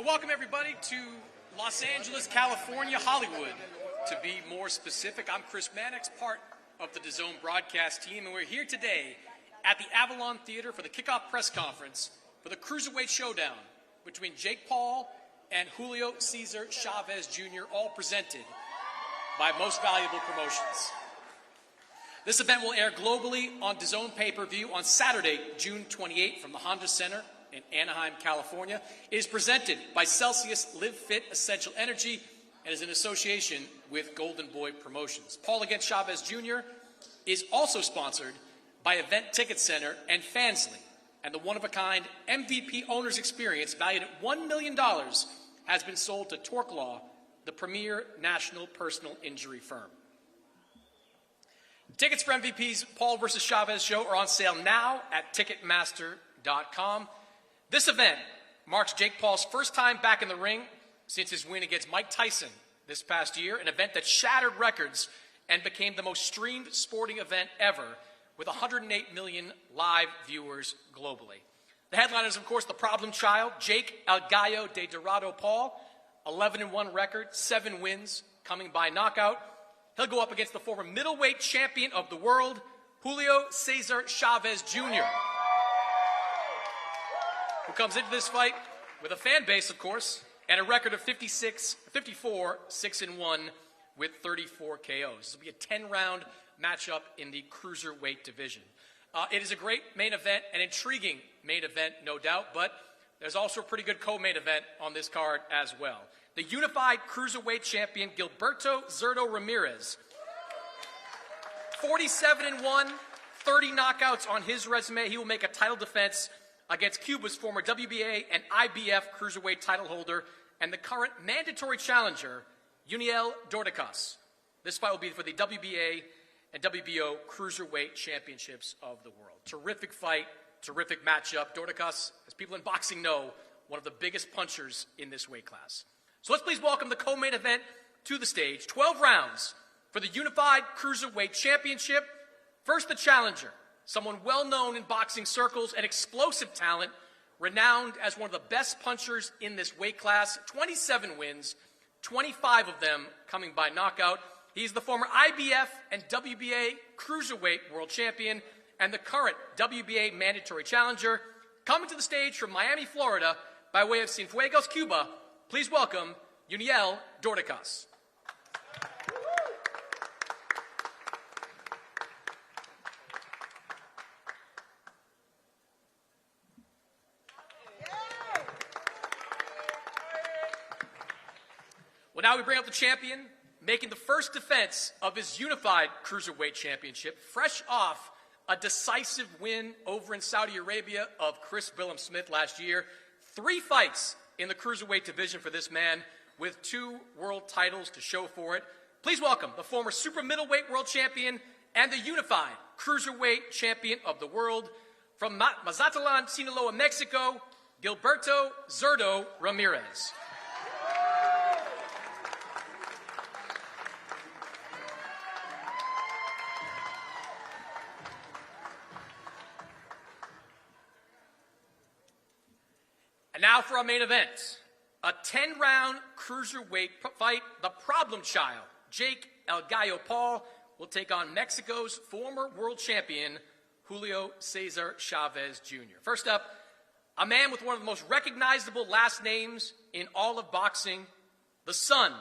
Welcome everybody to Los Angeles, California, Hollywood. To be more specific, I'm Chris Mannix, part of the DAZN broadcast team, and we're here today at the Avalon Theater for the kickoff press conference for the Cruiserweight Showdown between Jake Paul and Julio César Chávez Jr., all presented by Most Valuable Promotions. This event will air globally on DAZN pay-per-view on Saturday, June 28th from the Honda Center in Anaheim, California. It is presented by Celsius Live Fit Essential Energy and is in association with Golden Boy Promotions. Paul against Chavez Jr. is also sponsored by Event Ticket Center and Fansly, and the one-of-a-kind MVP Owner's Experience valued at $1 million has been sold to Torque Law, the premier national personal injury firm. Tickets for MVP's Paul versus Chavez show are on sale now at Ticketmaster.com. This event marks Jake Paul's first time back in the ring since his win against Mike Tyson this past year, an event that shattered records and became the most streamed sporting event ever with 108 million live viewers globally. The headline is, of course, the problem child, Jake El Gallo de Dorado Paul, 11-1 record, 7 wins, coming by knockout. He'll go up against the former middleweight champion of the world, Julio César Chávez Jr., who comes into this fight with a fan base, of course, and a record of 54, 6-1 with 34 KOs. This will be a 10-round matchup in the cruiserweight division. It is a great main event, an intriguing main event, no doubt, but there's also a pretty good co-main event on this card as well. The unified cruiserweight champion, Gilberto Zurdo Ramirez, 47-1, 30 knockouts on his resume. He will make a title defense against Cuba's former WBA and IBF cruiserweight title holder and the current mandatory challenger, Juniel Dorticas. This fight will be for the WBA and WBO cruiserweight championships of the world. Terrific fight, terrific matchup. Dorticas, as people in boxing know, one of the biggest punchers in this weight class. So let's please welcome the co-main event to the stage. 12 rounds for the unified cruiserweight championship. First, the challenger, someone well known in boxing circles, an explosive talent, renowned as one of the best punchers in this weight class. 27 wins, 25 of them coming by knockout. He's the former IBF and WBA cruiserweight world champion and the current WBA mandatory challenger. Coming to the stage from Miami, Florida, by way of Cienfuegos, Cuba, please welcome Juniel Dorticas. Well, now we bring up the champion, making the first defense of his unified cruiserweight championship, fresh off a decisive win over in Saudi Arabia of Chris Billam-Smith last year. 3 fights in the cruiserweight division for this man, with 2 world titles to show for it. Please welcome the former super middleweight world champion and the unified cruiserweight champion of the world, from Mazatlan, Sinaloa, Mexico, Gilberto Zurdo Ramirez. And now for our main event, a 10-round cruiserweight fight. The problem child, Jake El Gallo Paul, will take on Mexico's former world champion, Julio César Chávez Jr. First up, a man with one of the most recognizable last names in all of boxing, the son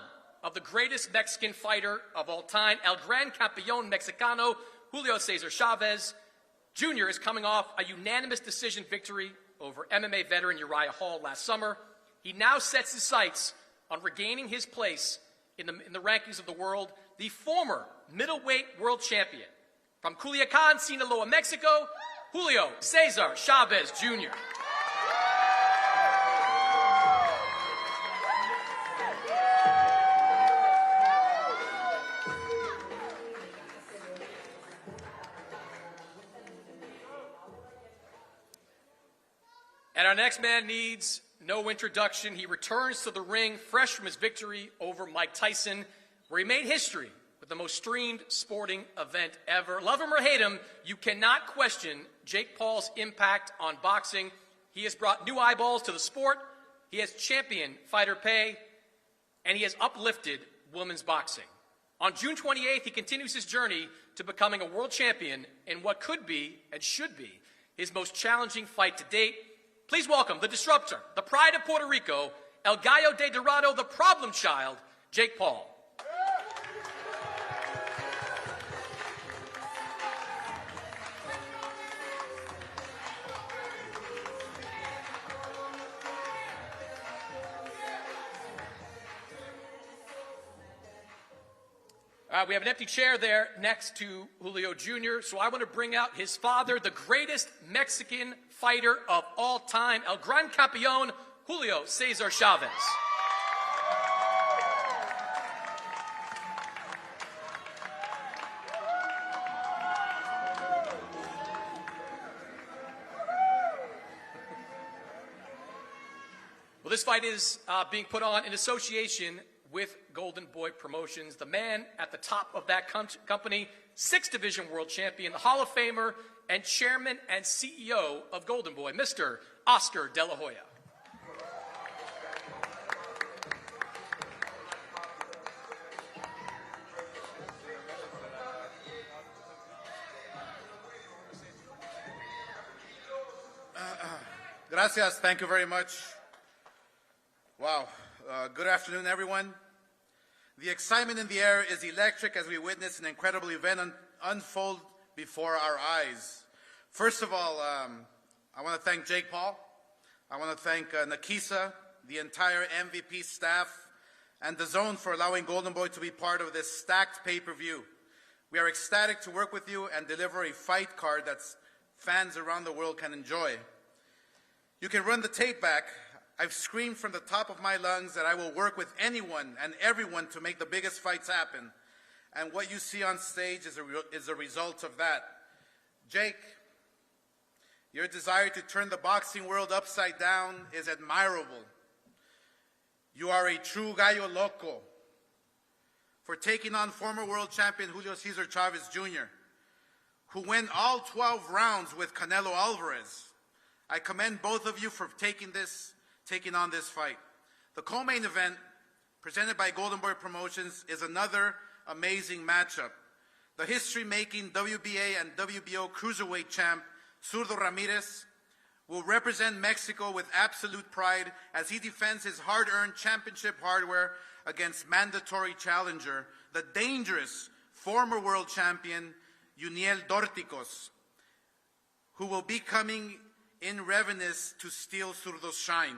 of the greatest Mexican fighter of all time, El Gran Campeón Mexicano, Julio César Chávez Jr. is coming off a unanimous decision victory over MMA veteran Uriah Hall last summer. He now sets his sights on regaining his place in the rankings of the world, the former middleweight world champion. From Culiacan, Sinaloa, Mexico, Julio César Chávez Jr. And our next man needs no introduction. He returns to the ring fresh from his victory over Mike Tyson, where he made history with the most streamed sporting event ever. Love him or hate him, you cannot question Jake Paul's impact on boxing. He has brought new eyeballs to the sport. he has championed fighter pay, and he has uplifted women's boxing. On June 28th, he continues his journey to becoming a world champion in what could be and should be his most challenging fight to date. Please welcome the disruptor, the pride of Puerto Rico, El Gallo de Dorado, the problem child, Jake Paul. We have an empty chair there next to Julio Jr., so I want to bring out his father, the greatest Mexican fighter of all time, El Gran Campeón, Julio César Chávez. Well, this fight is being put on in association with Golden Boy Promotions, the man at the top of that company, 6th Division World Champion, the Hall of Famer, and Chairman and CEO of Golden Boy, Mr. Oscar De La Hoya. Gracias. Thank you very much. Wow. Good afternoon, everyone. The excitement in the air is electric as we witness an incredible event unfold before our eyes. First of all, I want to thank Jake Paul. I want to thank Nakisa, the entire MVP staff, and the Zone for allowing Golden Boy to be part of this stacked pay-per-view. We are ecstatic to work with you and deliver a fight card that fans around the world can enjoy. You can run the tape back. I've screamed from the top of my lungs that I will work with anyone and everyone to make the biggest fights happen. And what you see on stage is a result of that. Jake, your desire to turn the boxing world upside down is admirable. You are a true gallo loco for taking on former world champion Julio César Chávez Jr., who went all 12 rounds with Canelo Alvarez. I commend both of you for taking on this fight. The co-main event, presented by Golden Boy Promotions, is another amazing matchup. The history-making WBA and WBO cruiserweight champ, Zurdo Ramirez, will represent Mexico with absolute pride as he defends his hard-earned championship hardware against mandatory challenger, the dangerous former world champion, Juniel Dorticos, who will be coming in ravenous to steal Zurdo's shine.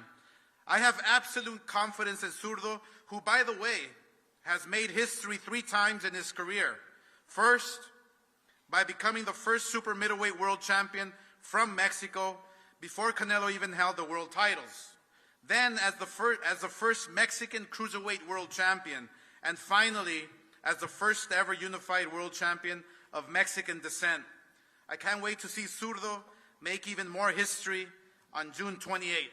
I have absolute confidence in Zurdo, who, by the way, has made history 3 times in his career. First, by becoming the first super middleweight world champion from Mexico before Canelo even held the world titles. Then as the first Mexican cruiserweight world champion, and finally as the first ever unified world champion of Mexican descent. I can't wait to see Zurdo make even more history on June 28.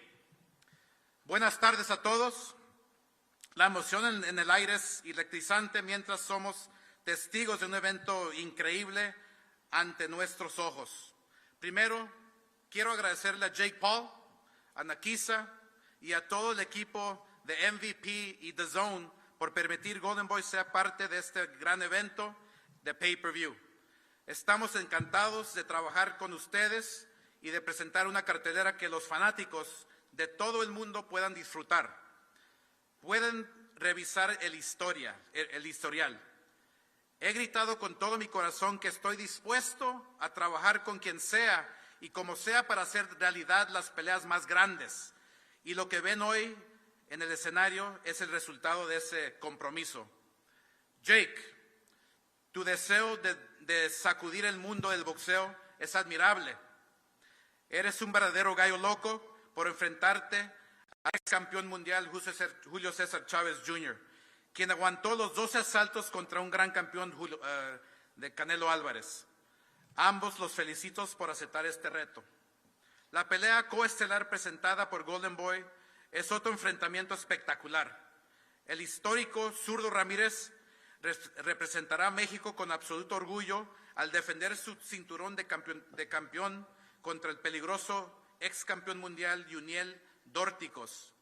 Buenas tardes a todos. La emoción en el aire es electrizante mientras somos testigos de un evento increíble ante nuestros ojos. Primero, quiero agradecerle a Jake Paul, a Nakisa y a todo el equipo de MVP y The Zone por permitir Golden Boy sea parte de este gran evento de pay-per-view. Estamos encantados de trabajar con ustedes y de presentar una cartelera que los fanáticos de todo el mundo puedan disfrutar. Pueden revisar el historial. He gritado con todo mi corazón que estoy dispuesto a trabajar con quien sea y como sea para hacer realidad las peleas más grandes. Y lo que ven hoy en el escenario es el resultado de ese compromiso. Jake, tu deseo de sacudir el mundo del boxeo es admirable. Eres un verdadero gallo loco por enfrentarte al ex campeón mundial Julio César Chávez Jr., quien aguantó los 12 asaltos contra un gran campeón de Canelo Álvarez. Ambos los felicito por aceptar este reto. La pelea coestelar presentada por Golden Boy es otro enfrentamiento espectacular. El histórico Zurdo Ramírez representará a México con absoluto orgullo al defender su cinturón de campeón contra el peligroso ex campeón mundial Juniel Dorticos.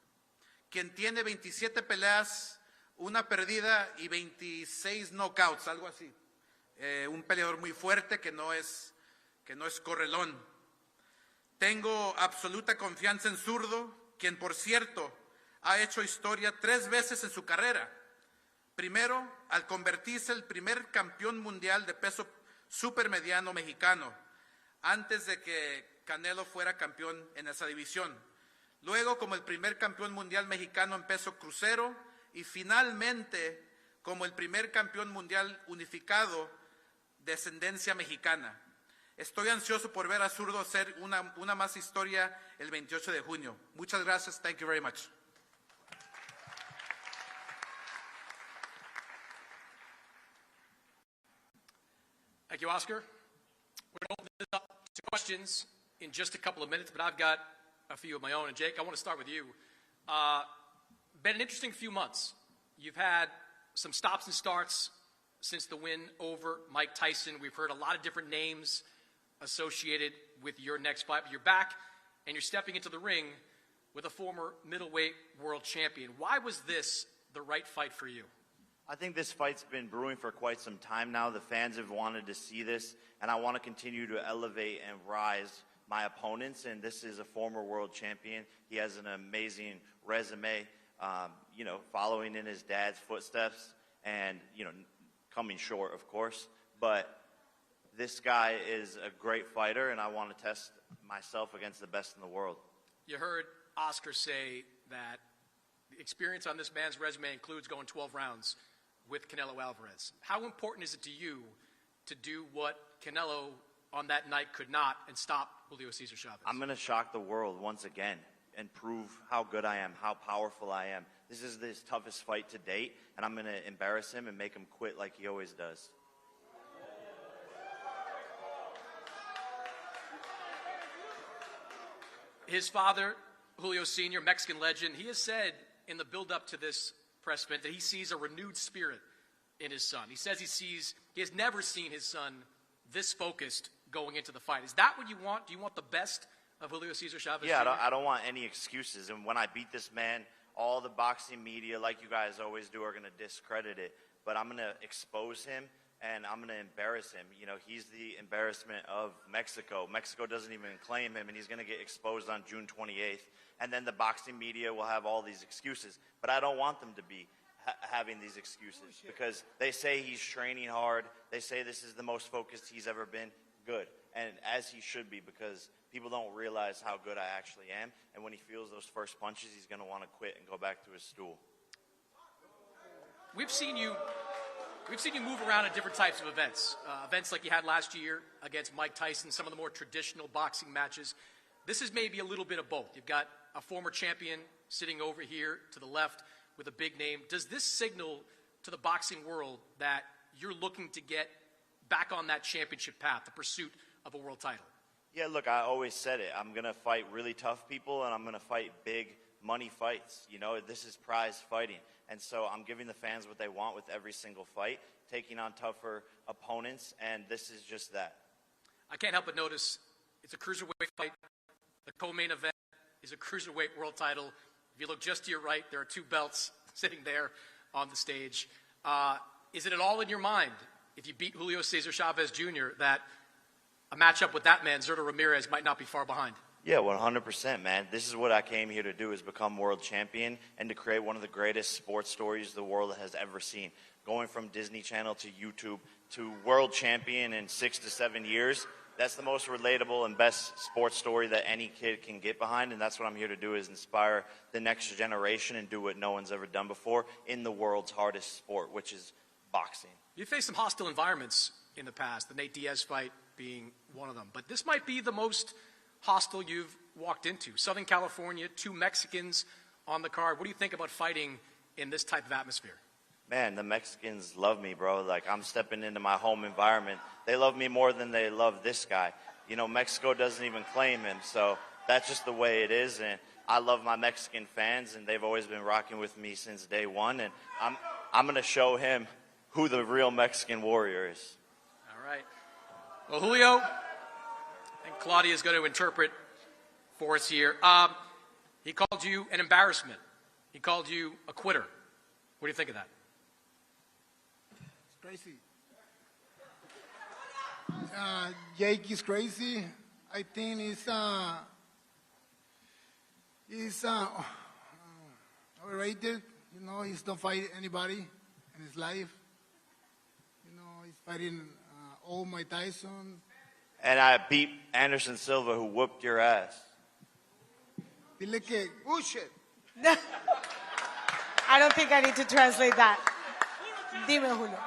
quien tiene 27 peleas, una perdida y 26 knockouts, algo así. Un peleador muy fuerte que no es correlón. Tengo absoluta confianza en Zurdo, quien por cierto ha hecho historia 3 veces en su carrera. Primero, al convertirse el primer campeón mundial de peso supermediano mexicano, antes de que Canelo fuera campeón en esa división. Luego, como el primer campeón mundial mexicano en peso crucero y finalmente como el primer campeón mundial unificado de ascendencia mexicana. Estoy ansioso por ver a Zurdo hacer una más historia el 28 de junio. Muchas gracias. Thank you very much. Thank you, Oscar. We're going to open this up to questions in just a couple of minutes, but I've got a few of my own. And Jake, I want to start with you. Been an interesting few months. You've had some stops and starts since the win over Mike Tyson. We've heard a lot of different names associated with your next fight. But you're back, and you're stepping into the ring with a former middleweight world champion. Why was this the right fight for you? I think this fight's been brewing for quite some time now. The fans have wanted to see this, and I want to continue to elevate and rise my opponents, and this is a former world champion. He has an amazing resume, following in his dad's footsteps and, coming short, of course. But this guy is a great fighter, and I want to test myself against the best in the world. You heard Oscar say that the experience on this man's resume includes going 12 rounds with Canelo Alvarez. How important is it to you to do what Canelo on that night could not and stop Julio César Chávez? I'm going to shock the world once again and prove how good I am, how powerful I am. This is his toughest fight to date, and I'm going to embarrass him and make him quit like he always does. His father, Julio Sr., Mexican legend, he has said in the build-up to this press event that he sees a renewed spirit in his son. He says he has never seen his son this focused going into the fight. Is that what you want? Do you want the best of Julio César Chávez Jr.? Yeah, I don't want any excuses. And when I beat this man, all the boxing media, like you guys always do, are going to discredit it. But I'm going to expose him, and I'm going to embarrass him. He's the embarrassment of Mexico. Mexico doesn't even claim him, and he's going to get exposed on June 28th. And then the boxing media will have all these excuses. But I don't want them to be having these excuses because they say he's training hard. They say this is the most focused he's ever been. Good. And as he should be, because people don't realize how good I actually am. And when he feels those first punches, he's going to want to quit and go back to his stool. We've seen you move around at different types of events. Events like you had last year against Mike Tyson, some of the more traditional boxing matches. This is maybe a little bit of both. You've got a former champion sitting over here to the left with a big name. Does this signal to the boxing world that you're looking to get back on that championship path, the pursuit of a world title? Yeah, look, I always said it. I'm going to fight really tough people, and I'm going to fight big money fights. This is prize fighting. And so I'm giving the fans what they want with every single fight, taking on tougher opponents, and this is just that. I can't help but notice it's a cruiserweight fight. The co-main event is a cruiserweight world title. If you look just to your right, there are 2 belts sitting there on the stage. Is it at all in your mind, if you beat Julio César Chávez Jr., that a matchup with that man, Zurdo Ramirez, might not be far behind? Yeah, 100%, man. This is what I came here to do, is become world champion and to create one of the greatest sports stories the world has ever seen. Going from Disney Channel to YouTube to world champion in 6 to 7 years, that's the most relatable and best sports story that any kid can get behind, and that's what I'm here to do, is inspire the next generation and do what no one's ever done before in the world's hardest sport, which is boxing. You faced some hostile environments in the past, the Nate Diaz fight being one of them, but this might be the most hostile you've walked into. Southern California, 2 Mexicans on the card. What do you think about fighting in this type of atmosphere? Man, the Mexicans love me, bro. Like, I'm stepping into my home environment. They love me more than they love this guy. Mexico doesn't even claim him, so that's just the way it is. And I love my Mexican fans, and they've always been rocking with me since day one. And I'm going to show him who the real Mexican warrior is. All right. Well, Julio, I think Claudia is going to interpret for us here. He called you an embarrassment He called you a quitter. What do you think of that? It's crazy. Jake is crazy. I think he's overrated. You know, he's not fighting anybody in his life. You know, he's fighting old Mike Tyson. And I beat Anderson Silva, who whooped your ass. Dile que bullshit. I don't think I need to translate that. Dime, Julio.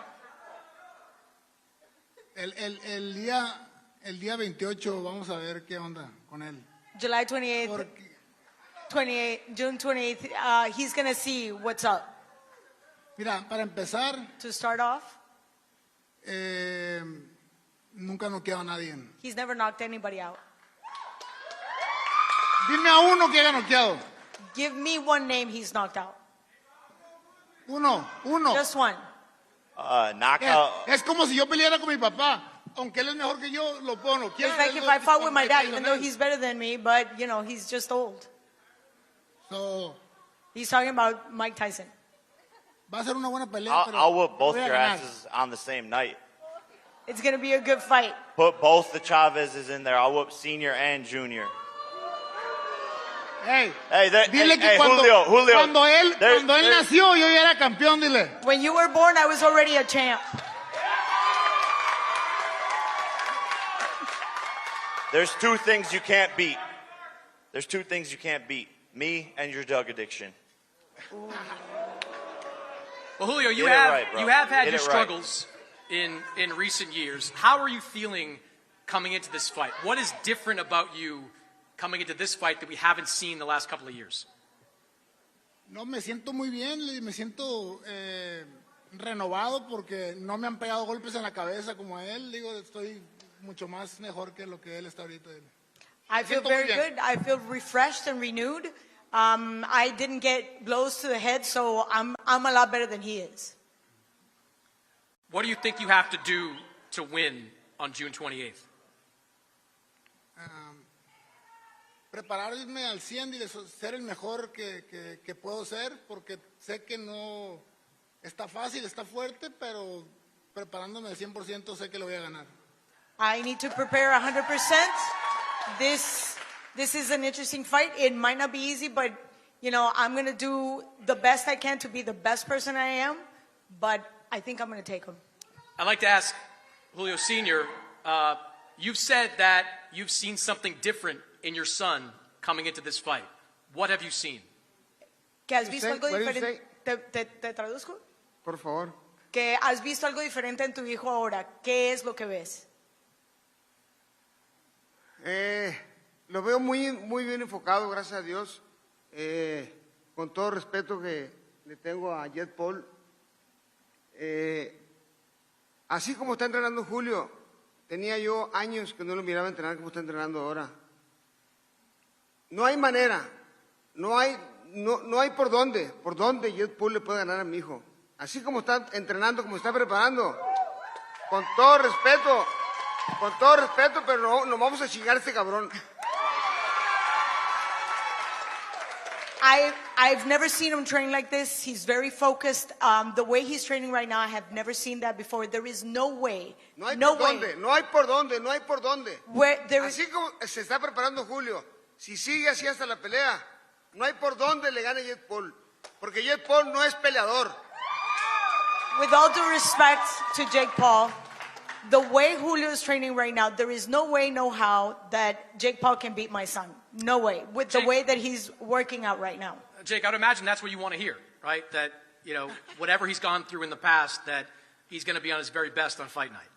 El día 28 vamos a ver qué onda con él. July 28th, Porque, June 28th, he's going to see what's up. mira, para empezar, To start off, nunca noqueado a nadie. he's never knocked anybody out. Dime a uno que haya noqueado. Give me one name he's knocked out. Uno. Just one. Knockout. Es como si yo peleara con mi papá. Aunque él es mejor que yo, lo puedo noquear. It's like if I fought with my dad, even though he's better than me, but, you know, he's just old. So, He's talking about Mike Tyson. va a ser una buena pelea. pero I'll whoop both voy a your ganar. asses on the same night. It's going to be a good fight. Put both the Chavezes in there. I'll whoop senior and junior. Hey, Hey, dile que cuando, Julio. cuando él There- nació, yo ya era campeón, dile. When you were born, I was already a champ. There's two things you can't beat. There's two things you can't beat. Me and your drug addiction. Well, Julio, you Get it have right, bro. you have had Get your it right. struggles in recent years. How are you feeling coming into this fight? What is different about you coming into this fight that we haven't seen the last couple of years? No, me siento muy bien, me siento renovado porque no me han pegado golpes en la cabeza como a él. Digo, estoy mucho más mejor que lo que él está ahorita. I feel Siento muy very bien. good. I feel refreshed and renewed. I didn't get blows to the head, so I'm a lot better than he is. What do you think you have to do to win on June 28th? Prepararme al 100 y ser el mejor que puedo ser, porque sé que no está fácil, está fuerte, pero preparándome al 100% sé que lo voy a ganar. I need to prepare 100%. This is an interesting fight. It might not be easy, but you know, I'm going to do the best I can to be the best person I am, but I think I'm going to take him. I'd like to ask Julio Sr., you've said that you've seen something different in your son coming into this fight. What have you seen? ¿Que has visto say? algo What do you diferente? ¿Te traduzco? Por favor. Que has visto algo diferente en tu hijo ahora. ¿Qué es lo que ves? Lo veo muy bien enfocado, gracias a Dios. Con todo respeto que le tengo a Jet Paul. Así como está entrenando Julio, tenía yo años que no lo miraba entrenar como está entrenando ahora. No hay manera, no hay por dónde Jet Paul le puede ganar a mi hijo. Así como está entrenando, como está preparando, con todo respeto, pero no vamos a chingar a este cabrón. I've never seen him train like this. He's very focused. The way he's training right now, I have never seen that before. There is no way. No hay no por way. dónde, no hay por dónde. Where there is, Así como se está preparando Julio, si sigue así hasta la pelea, no hay por dónde le gane Jet Paul, porque Jet Paul no es peleador. with all due respect to Jake Paul, the way Julio is training right now, there is no way, no how that Jake Paul can beat my son. No way. With the Jake- way that he's working out right now. Jake, I would imagine that's what you want to hear, right? That, you know, whatever he's gone through in the past, that he's going to be on his very best on fight night.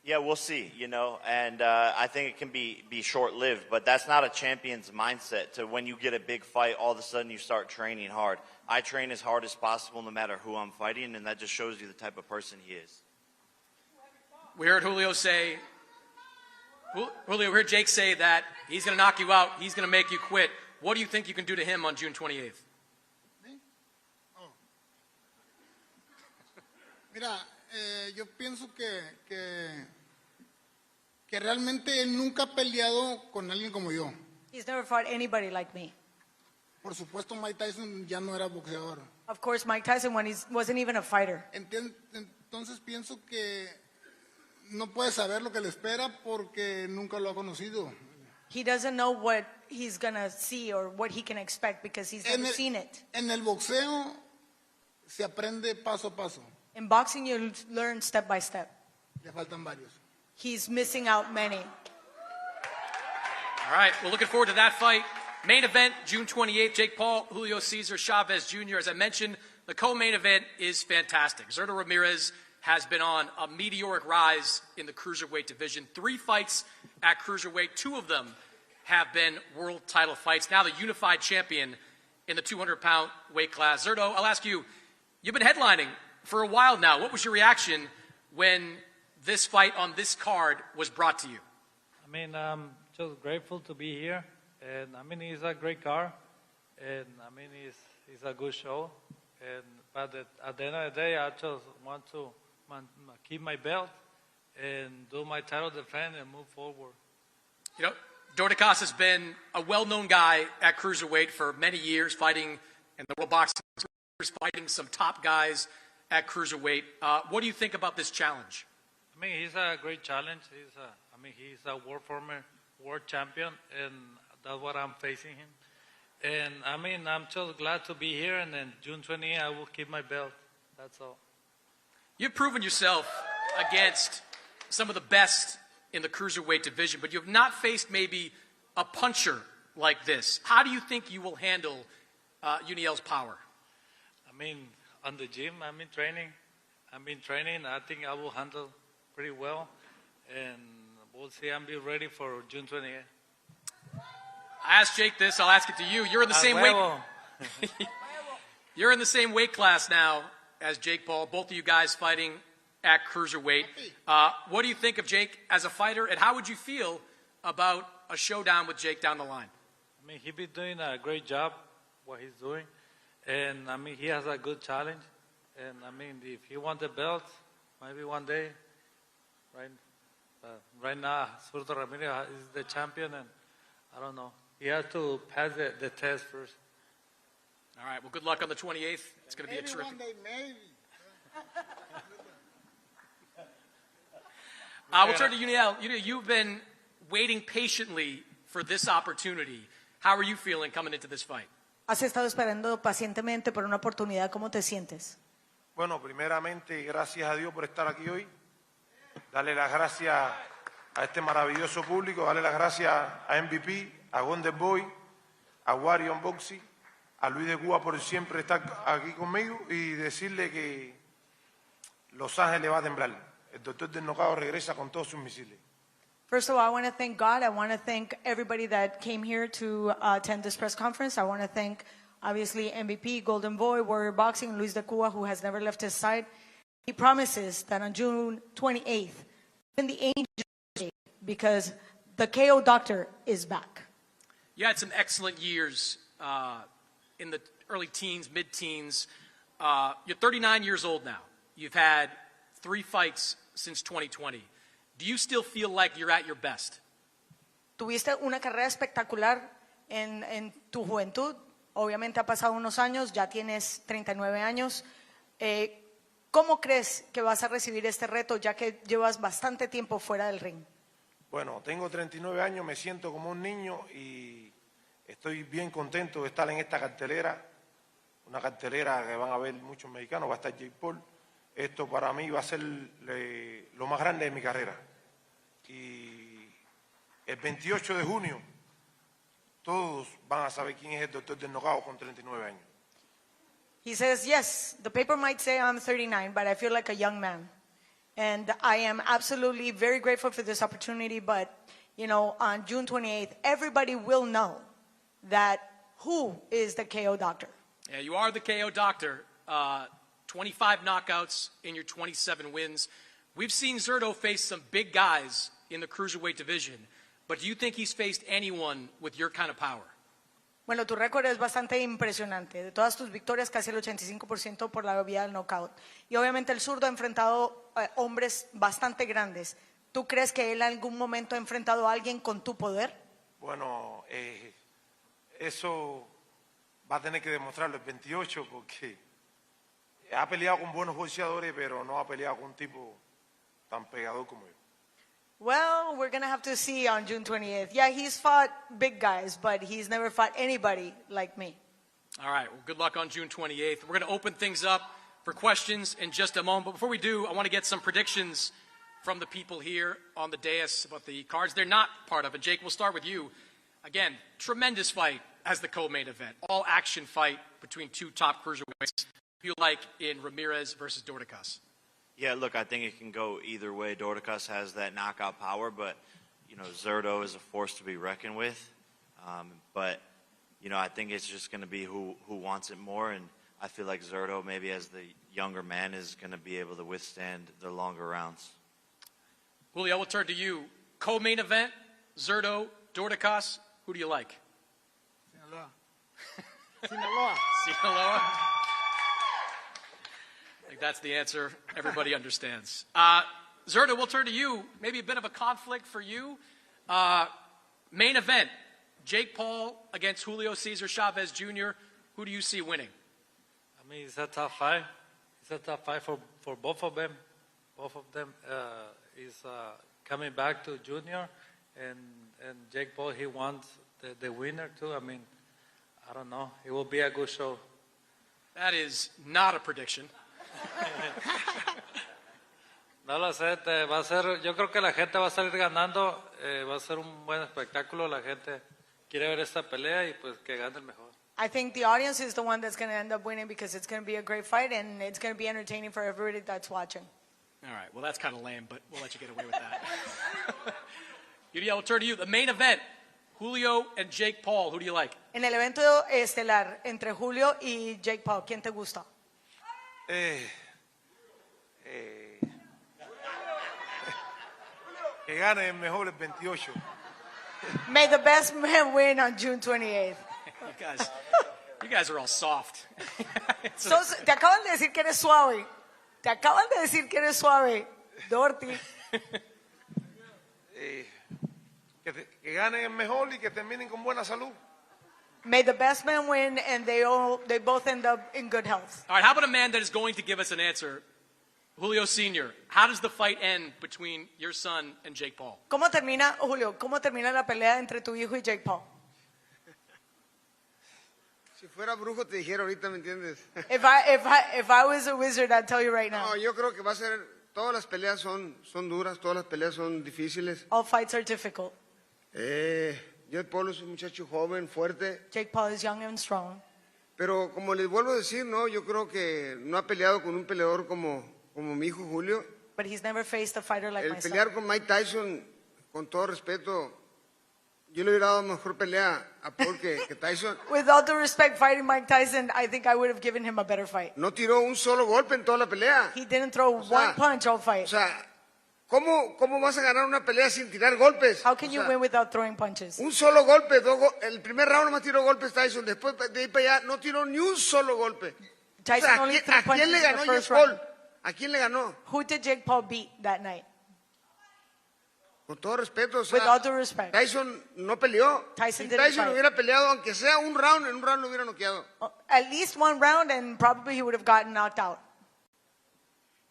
Yeah, we'll see, you know, and I think it can be short-lived, but that's not a champion's mindset to when you get a big fight, all of a sudden you start training hard. I train as hard as possible no matter who I'm fighting, and that just shows you the type of person he is. We heard Julio heard Jake say that he's going to knock you out, he's going to make you quit. What do you think you can do to him on June 28th? Mira, yo pienso que realmente él nunca ha peleado con alguien como yo. He's never fought anybody like me. Por supuesto, Mike Tyson ya no era boxeador. Of course, Mike Tyson wasn't even a fighter. Entonces pienso que no puede saber lo que le espera porque nunca lo ha conocido. He doesn't know what he's gonna see or what he can expect because he's never seen it. En el boxeo se aprende paso a paso. In boxing, you learn step by step. Le faltan varios. He's missing out many. All right, we're looking forward to that fight. Main event, June 28th, Jake Paul, Julio César Chávez Jr. As I mentioned, the co-main event is fantastic. Zurdo Ramirez has been on a meteoric rise in the cruiserweight division. 3 fights at cruiserweight, 2 of them have been world title fights. Now the unified champion in the 200-pound weight class. Zurdo, I'll ask you, you've been headlining for a while now. What was your reaction when this fight on this card was brought to you? I mean, I'm just grateful to be here. And I mean, it's a great car. And I mean, it's a good show. But at the end of the day, I just want to keep my belt and do my title defense and move forward. You know, Dorticas has been a well-known guy at cruiserweight for many years, fighting in the world boxing, fighting some top guys at cruiserweight. What do you think about this challenge? I mean, he's a great challenge. He's a former world champion, and that's what I'm facing him. And I mean, I'm just glad to be here, and then June 28th, I will keep my belt. That's all. You've proven yourself against some of the best in the cruiserweight division, but you have not faced maybe a puncher like this. How do you think you will handle Uniel's power? I mean, on the gym, I've been training. I think I will handle pretty well, and we'll see. I'm be ready for June 28th. I asked Jake this. I'll ask it to you. You're in the same weight. You're in the same weight class now as Jake Paul. Both of you guys fighting at cruiserweight. What do you think of Jake as a fighter, and how would you feel about a showdown with Jake down the line? I mean, he's been doing a great job, what he's doing, and I mean, he has a good challenge. And I mean, if he wants the belt, maybe one day, right now, Zurdo Ramirez is the champion, and I don't know. He has to pass the test first. All right, well, good luck on the 28th. It's going to be a terrific. One day, maybe. We'll turn to Uniel. You've been waiting patiently for this opportunity. How are you feeling coming into this fight? Has estado esperando pacientemente por una oportunidad. ¿Cómo te sientes? Bueno, primeramente, gracias a Dios por estar aquí hoy. Darle las gracias a este maravilloso público, darle las gracias a MVP, a Golden Boy, a Wario Unboxing, a Luis de Cuba por siempre estar aquí conmigo y decirle que Los Ángeles va a temblar. El doctor del knockout regresa con todos sus misiles. First of all, I want to thank God. I want to thank everybody that came here to attend this press conference. I want to thank, obviously, MVP, Golden Boy, Warrior Boxing, Luis de Cuba, who has never left his side. He promises that on June 28th, even the angels, because the KO doctor is back. You had some excellent years in the early teens, mid-teens. You're 39 years old now. You've had 3 fights since 2020. Do you still feel like you're at your best? Tuviste una carrera espectacular en tu juventud. Obviamente ha pasado unos años, ya tienes 39 años. ¿Cómo crees que vas a recibir este reto ya que llevas bastante tiempo fuera del ring? Bueno, tengo 39 años, me siento como un niño y estoy bien contento de estar en esta cartelera. Una cartelera que van a ver muchos mexicanos, va a estar Jake Paul. Esto para mí va a ser lo más grande de mi carrera. Y el 28 de junio todos van a saber quién es el doctor del knockout con 39 años. He says, yes, the paper might say I'm 39, but I feel like a young man. And I am absolutely very grateful for this opportunity, but, you know, on June 28th, everybody will know that who is the KO doctor. Yeah, you are the KO doctor. 25 knockouts in your 27 wins. We've seen Zurdo face some big guys in the cruiserweight division, but do you think he's faced anyone with your kind of power? Bueno, tu récord es bastante impresionante. De todas tus victorias, casi el 85% por la vía del knockout. Y obviamente el zurdo ha enfrentado hombres bastante grandes. ¿Tú crees que él en algún momento ha enfrentado a alguien con tu poder? Bueno, eso va a tener que demostrarlo el 28 porque ha peleado con buenos boxeadores, pero no ha peleado con un tipo tan pegador como yo. Well, we're going to have to see on June 28th. Yeah, he's fought big guys, but he's never fought anybody like me. All right, well, good luck on June 28th. We're going to open things up for questions in just a moment. But before we do, I want to get some predictions from the people here on the dais about the cards they're not part of. And Jake, we'll start with you. Again, tremendous fight as the co-main event. All-action fight between two top cruiserweights. Feel like in Ramirez versus Dorticas? Yeah, look, I think it can go either way. Dorticas has that knockout power, but, you know, Zurdo is a force to be reckoned with. But, you know, I think it's just going to be who wants it more, and I feel like Zurdo, maybe as the younger man, is going to be able to withstand the longer rounds. Julio, we'll turn to you. Co-main event, Zurdo, Dorticas, who do you like? Sinaloa. Sinaloa. Sinaloa? I think that's the answer everybody understands. Zurdo, we'll turn to you. Maybe a bit of a conflict for you. Main event, Jake Paul against Julio César Chávez Jr. Who do you see winning? I mean, it's a tough fight. It's a tough fight for both of them. Both of them is coming back to Junior, and Jake Paul, he wants the winner too. I mean, I don't know. It will be a good show. That is not a prediction. No lo sé, va a ser, yo creo que la gente va a salir ganando, va a ser un buen espectáculo, la gente quiere ver esta pelea y pues que gane el mejor. I think the audience is the one that's going to end up winning because it's going to be a great fight and it's going to be entertaining for everybody that's watching. All right, well, that's kind of lame, but we'll let you get away with that. Yuriel, we'll turn to you. The main event, Julio and Jake Paul. Who do you like? En el evento estelar entre Julio y Jake Paul, ¿quién te gusta? Que gane el mejor el 28. May the best man win on June 28th. You guys are all soft. Te acaban de decir que eres suave. Te acaban de decir que eres suave, Dorty. Que ganen el mejor y que terminen con buena salud. May the best man win and they both end up in good health. All right, how about a man that is going to give us an answer? Julio Sr., how does the fight end between your son and Jake Paul? ¿Cómo termina, Julio, cómo termina la pelea entre tu hijo y Jake Paul? Si fuera brujo te dijera ahorita, ¿me entiendes? If I was a wizard, I'd tell you right now. No, yo creo que va a ser, todas las peleas son duras, todas las peleas son difíciles. All fights are difficult. Jake Paul es un muchacho joven, fuerte. Jake Paul is young and strong. Pero como les vuelvo a decir, no, yo creo que no ha peleado con un peleador como mi hijo Julio. But he's never faced a fighter like El myself. pelear con Mike Tyson, con todo respeto, yo le hubiera dado mejor pelea a Paul que Tyson. With all due respect, fighting Mike Tyson, I think I would have given him a better fight. No tiró un solo golpe en toda la pelea. He didn't throw one punch all fight. O sea, ¿cómo vas a ganar una pelea sin tirar golpes? How can you win without throwing punches? Un solo golpe, el primer round nomás tiró golpes Tyson, después de ahí para allá no tiró ni un solo golpe. Tyson only threw ¿A punches quién le in the ganó Jake first Paul? round. ¿A quién le ganó? Who did Jake Paul beat that night? Con todo respeto, o sea, With all due respect. Tyson no peleó. Tyson Si didn't Tyson fight. hubiera peleado, aunque sea un round, en un round lo hubiera noqueado. At least one round and probably he would have gotten knocked out.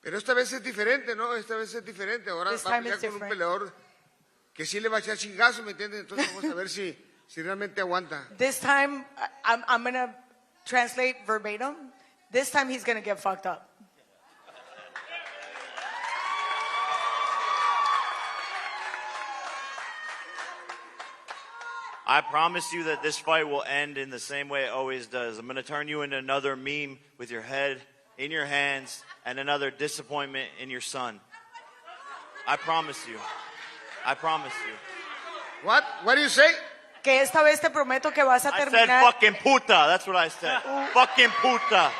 Pero esta vez es diferente, ¿no? Esta vez es diferente. Ahora This va a time pelear it's con un different. peleador que sí le va a echar chingazo, ¿me entiendes? Entonces vamos a ver si realmente aguanta. This time, I'm going to translate verbatim. This time he's going to get fucked up. I promise you that this fight will end in the same way it always does. I'm going to turn you into another meme with your head in your hands and another disappointment in your son. I promise you. I promise you. What? What do you say? Que esta vez te prometo que vas a I said terminar. fucking puta. That's what I said. Fucking puta.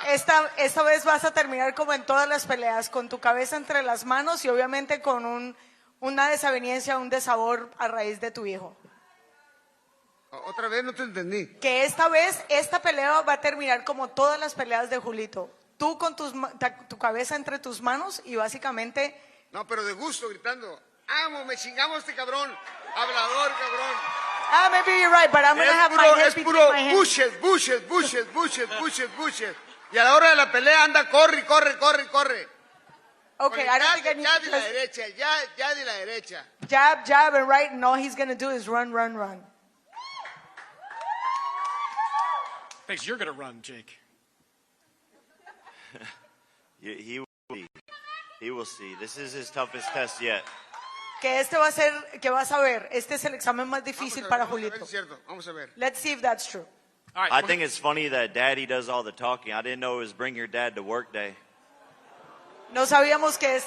Esta vez vas a terminar como en todas las peleas, con tu cabeza entre las manos y obviamente con una desaveniencia, un desabor a raíz de tu hijo. Otra vez no te entendí. Que esta vez, esta pelea va a terminar como todas las peleas de Julito. Tú con tu cabeza entre tus manos y básicamente... No, pero de gusto, gritando. ¡Amo, me chingamos este cabrón! ¡Hablador, cabrón! Maybe you're right, but I'm going to have my head Es between puro my hands. bushes. Y a la hora de la pelea anda, corre. Okay, I don't think I need Ya to de la just derecha, ya de la derecha. jab, and right, and all he's going to do is run. Thanks, you're going to run, Jake. He will see. He will see. This is his toughest test yet. Que vas a ver, este es el examen más difícil para Julito. Es cierto, vamos a ver. Let's see if that's true. All right, I think it's funny that Daddy does all the talking. I didn't know it was bring your dad to work day. No sabíamos que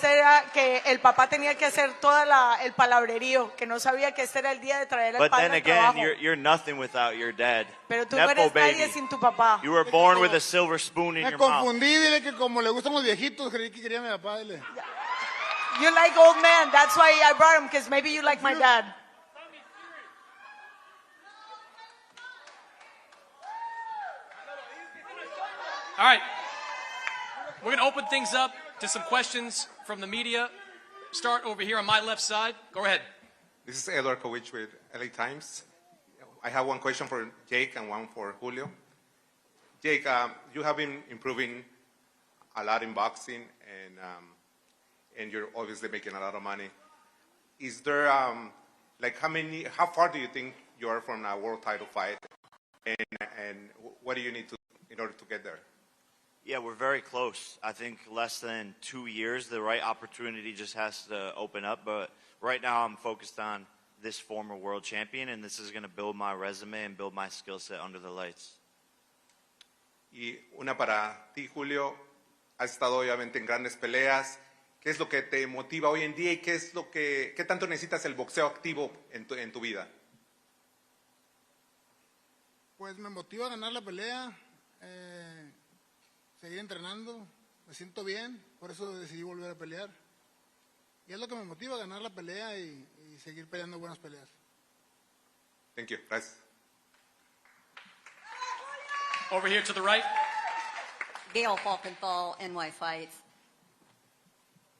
que el papá tenía que hacer el palabrerío, que no sabía que este era el día de traer al But padre then al again, trabajo. you're nothing without your dad. Pero tú no Nepo eres nadie baby. sin tu papá. You were born with a silver spoon in Me your mouth. confundí, dile que como le gustan los viejitos, creí que quería a mi papá, dile. You like old man, that's why I brought him, because maybe you like my dad. All right. We're going to open things up to some questions from the media. Start over here on my left side. Go ahead. This is Edward Kowich with LA Times. I have one question for Jake and one for Julio. Jake, you have been improving a lot in boxing, and you're obviously making a lot of money. Is there, how far do you think you are from a world title fight, and what do you need to in order to get there? Yeah, we're very close. I think less than 2 years, the right opportunity just has to open up. But right now I'm focused on this former world champion, and this is going to build my resume and build my skill set under the lights. Y una para ti, Julio. Has estado obviamente en grandes peleas. ¿Qué es lo que te motiva hoy en día y qué tanto necesitas el boxeo activo en tu vida? Pues me motiva a ganar la pelea, seguir entrenando, me siento bien, por eso decidí volver a pelear. Y es lo que me motiva, ganar la pelea y seguir peleando buenas peleas. Thank you. Gracias. Over here to the right. Gail Falkenthal, NY Fights.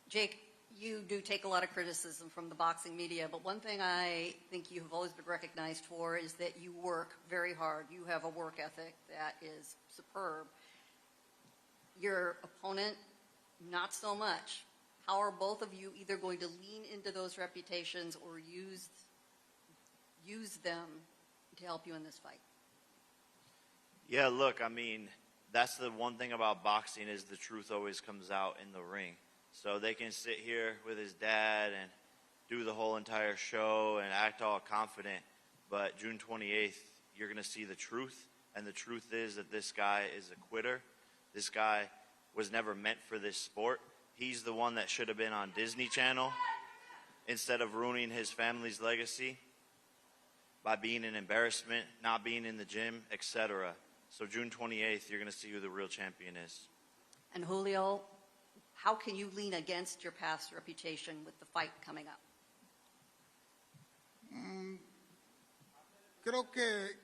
Jake, you do take a lot of criticism from the boxing media, but one thing I think you have always been recognized for is that you work very hard. You have a work ethic that is superb. Your opponent, not so much. How are both of you either going to lean into those reputations or use them to help you in this fight? Yeah, look, I mean, that's the one thing about boxing is the truth always comes out in the ring. So they can sit here with his dad and do the whole entire show and act all confident. But June 28th, you're going to see the truth. And the truth is that this guy is a quitter. This guy was never meant for this sport. He's the one that should have been on Disney Channel instead of ruining his family's legacy by being an embarrassment, not being in the gym, etc. So June 28th, you're going to see who the real champion is. And Julio, how can you lean against your past reputation with the fight coming up? Creo que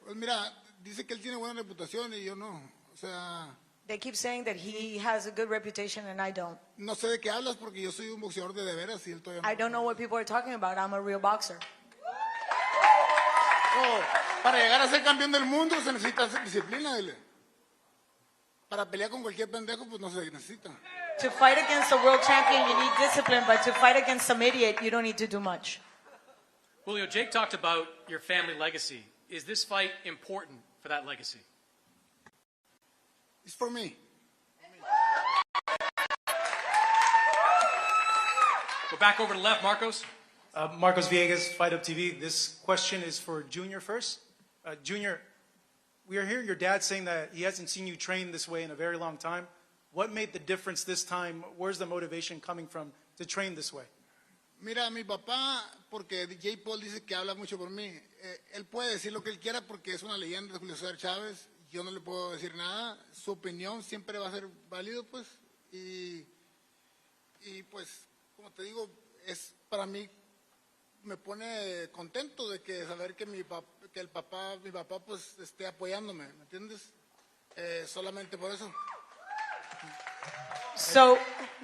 pues mira, dice que él tiene buena reputación y yo no. O sea, They keep saying that he has a good reputation and I don't. no sé de qué hablas porque yo soy un boxeador de veras y él todavía no. I don't know what people are talking about. I'm a real boxer. Oh, para llegar a ser campeón del mundo se necesita disciplina, dile. Para pelear con cualquier pendejo, pues no se necesita. To fight against a world champion, you need discipline, but to fight against some idiot, you don't need to do much. Julio, Jake talked about your family legacy. Is this fight important for that legacy? It's for me. Go back over to the left, Marcos. Marcos Villegas, Fight Up TV. This question is for Junior first. Junior, we are hearing your dad saying that he hasn't seen you train this way in a very long time. What made the difference this time? Where's the motivation coming from to train this way? Mira, mi papá, porque J. Paul dice que habla mucho por mí, él puede decir lo que él quiera porque es una leyenda de Julio César Chávez, yo no le puedo decir nada, su opinión siempre va a ser válido, pues, y pues, como te digo, es para mí, me pone contento de que saber que mi papá pues esté apoyándome, ¿me entiendes? Solamente por eso. So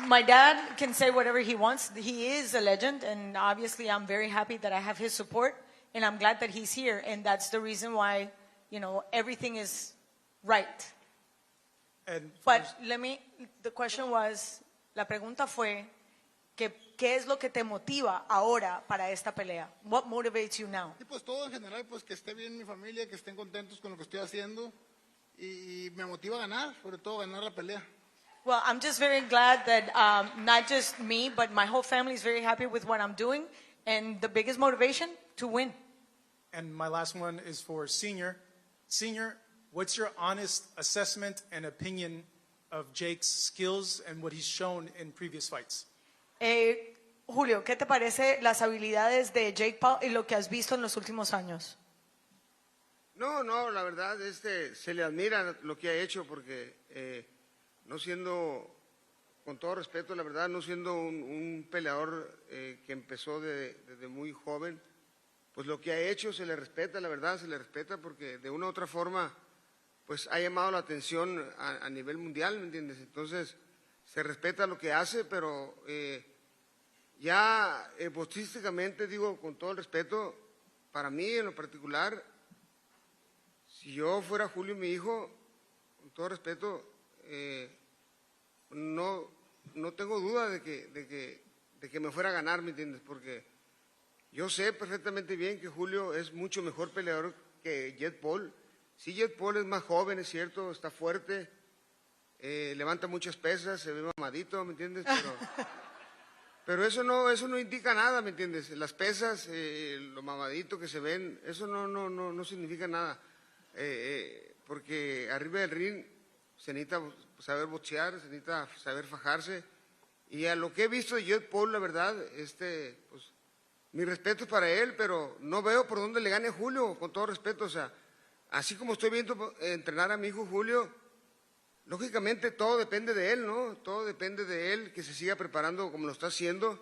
My dad can say whatever he wants. He is a legend, and obviously I'm very happy that I have his support, and I'm glad that he's here, and that's the reason why, everything is right. And But the question was, la pregunta fue, ¿qué es lo que te motiva ahora para esta pelea? What motivates you now? Y pues todo en general, pues que esté bien mi familia, que estén contentos con lo que estoy haciendo y me motiva a ganar, sobre todo ganar la pelea. Well, I'm just very glad that not just me, but my whole family is very happy with what I'm doing, and the biggest motivation, to win. And my last one is for Senior. Senior, what's your honest assessment and opinion of Jake's skills and what he's shown in previous fights? Julio, ¿qué te parece las habilidades de Jake Paul y lo que has visto en los últimos años? No, la verdad, se le admira lo que ha hecho porque no siendo, con todo respeto, la verdad, no siendo un peleador que empezó desde muy joven, pues lo que ha hecho se le respeta, la verdad, se le respeta porque de una u otra forma, pues ha llamado la atención a nivel mundial, ¿me entiendes? Entonces, se respeta lo que hace, pero ya boxísticamente, digo, con todo el respeto, para mí en lo particular, si yo fuera Julio, mi hijo, con todo respeto, no tengo duda de que me fuera a ganar, ¿me entiendes? Porque yo sé perfectamente bien que Julio es mucho mejor peleador que Jake Paul. Sí, Jake Paul es más joven, es cierto, está fuerte, levanta muchas pesas, se ve mamadito, ¿me entiendes? Pero eso no indica nada, ¿me entiendes? Las pesas, lo mamadito que se ven, eso no significa nada. Porque arriba del ring se necesita saber boxear, se necesita saber fajarse. Y a lo que he visto de Jake Paul, la verdad, pues, mi respeto es para él, pero no veo por dónde le gane a Julio, con todo respeto. O sea, así como estoy viendo entrenar a mi hijo Julio, lógicamente todo depende de él, ¿no? Todo depende de él, que se siga preparando como lo está haciendo,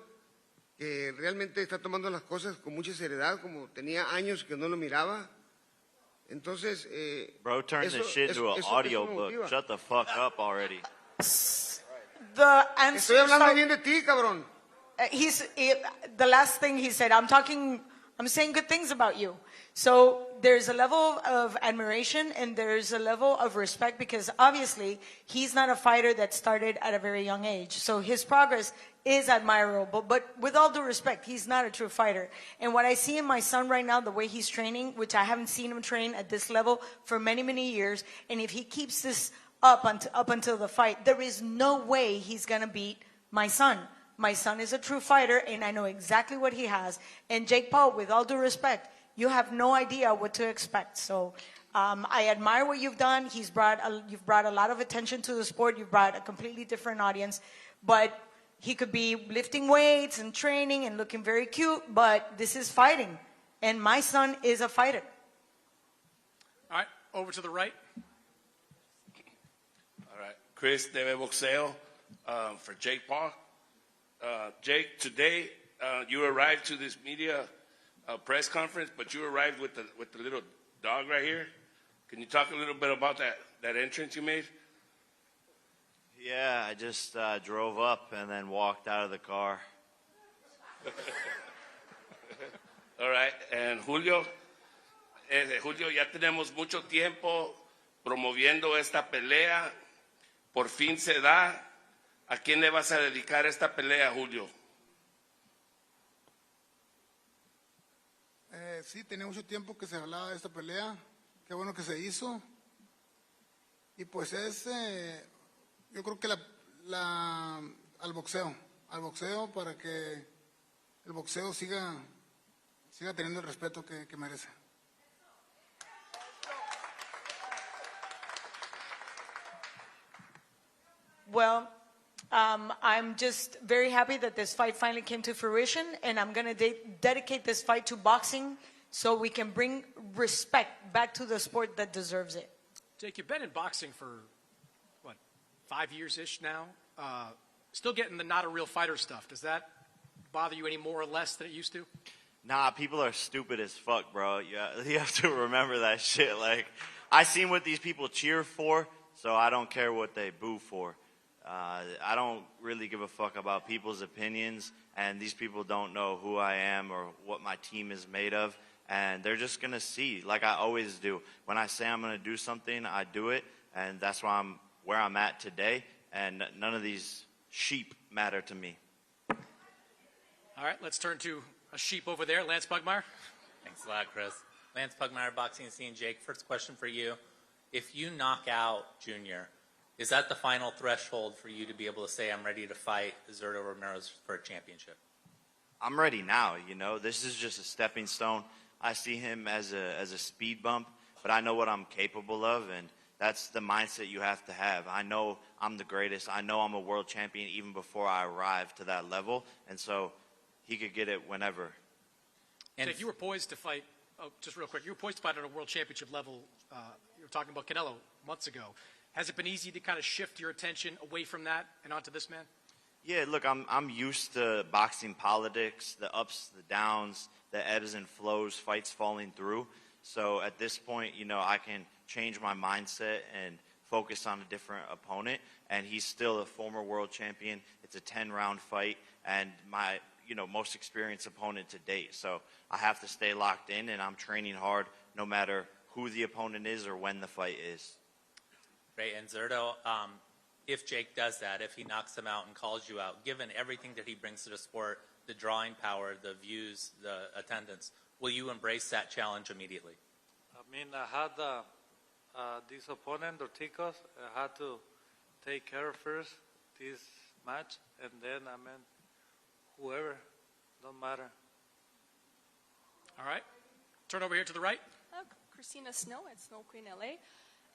que realmente está tomando las cosas con mucha seriedad, como tenía años que no lo miraba. Entonces, Bro, turn this shit into an audiobook. Shut the fuck up already. Estoy hablando bien de ti, cabrón. The last thing he said, I'm saying good things about you. So there's a level of admiration and there's a level of respect because obviously he's not a fighter that started at a very young age. So his progress is admirable, but with all due respect, he's not a true fighter. And what I see in my son right now, the way he's training, which I haven't seen him train at this level for many, many years, and if he keeps this up until the fight, there is no way he's going to beat my son. My son is a true fighter, and I know exactly what he has. And Jake Paul, with all due respect, you have no idea what to expect. So I admire what you've done. You've brought a lot of attention to the sport. You've brought a completely different audience. But he could be lifting weights and training and looking very cute, but this is fighting. And my son is a fighter. All right, over to the right. All right, Chris Deve Boxeo for Jake Paul. Jake, today you arrived to this media press conference, but you arrived with the little dog right here. Can you talk a little bit about that entrance you made? Yeah, I just drove up and then walked out of the car. All right, and Julio, ya tenemos mucho tiempo promoviendo esta pelea. Por fin se da. ¿A quién le vas a dedicar esta pelea, Julio? Sí, tenía mucho tiempo que se hablaba de esta pelea. Qué bueno que se hizo. Y pues yo creo que al boxeo para que el boxeo siga teniendo el respeto que merece. Well, I'm just very happy that this fight finally came to fruition, and I'm going to dedicate this fight to boxing so we can bring respect back to the sport that deserves it. Jake, you've been in boxing for, 5 years-ish now? Still getting the not a real fighter stuff. Does that bother you any more or less than it used to? Nah, people are stupid as fuck, bro. You have to remember that shit. Like, I seen what these people cheer for, so I don't care what they boo for. I don't really give a fuck about people's opinions, and these people don't know who I am or what my team is made of, and they're just going to see, like I always do. When I say I'm going to do something, I do it, and that's why I'm where I'm at today, and none of these sheep matter to me. All right, let's turn to a sheep over there, Lance Pugmire. Thanks a lot, Chris. Lance Pugmire, Boxing Scene. Jake, first question for you. If you knock out Junior, is that the final threshold for you to be able to say, I'm ready to fight Zurdo Ramirez for a championship? I'm ready now, you know. This is just a stepping stone. I see him as a speed bump, but I know what I'm capable of, and that's the mindset you have to have. I know I'm the greatest. I know I'm a world champion even before I arrive to that level, and so he could get it whenever. And if you were poised to fight, just real quick, you were poised to fight at a world championship level. You were talking about Canelo months ago. Has it been easy to kind of shift your attention away from that and onto this man? Yeah, look, I'm used to boxing politics, the ups, the downs, the ebbs and flows, fights falling through. So at this point, you know, I can change my mindset and focus on a different opponent. And he's still a former world champion. It's a 10-round fight, and my most experienced opponent to date. So I have to stay locked in, and I'm training hard no matter who the opponent is or when the fight is. Great. And Zurdo, if Jake does that, if he knocks him out and calls you out, given everything that he brings to the sport, the drawing power, the views, the attendance, will you embrace that challenge immediately? I mean, I had this opponent, Orticos. I had to take care of first this match, and then, I mean, whoever, don't matter. All right. Turn over here to the right. Christina Snow at Snow Queen LA.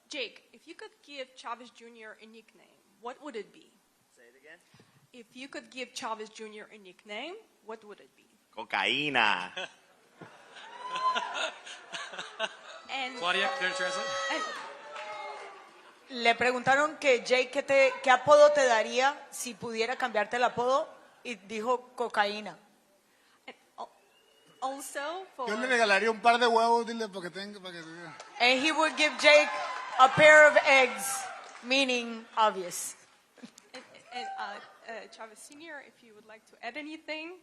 Jake, if you could give Chavez Jr. a nickname, what would it be? Say it again. If you could give Chavez Jr. a nickname, what would it be? Cocaína. And, Claudia, can you translate? Le preguntaron que Jake, ¿qué apodo te daría si pudiera cambiarte el apodo? Y dijo cocaína. Also, for... Yo le regalaría un par de huevos, dile, para que And he would give Jake a pair of eggs, meaning obvious. And Chavez Sr., if you would like to add anything,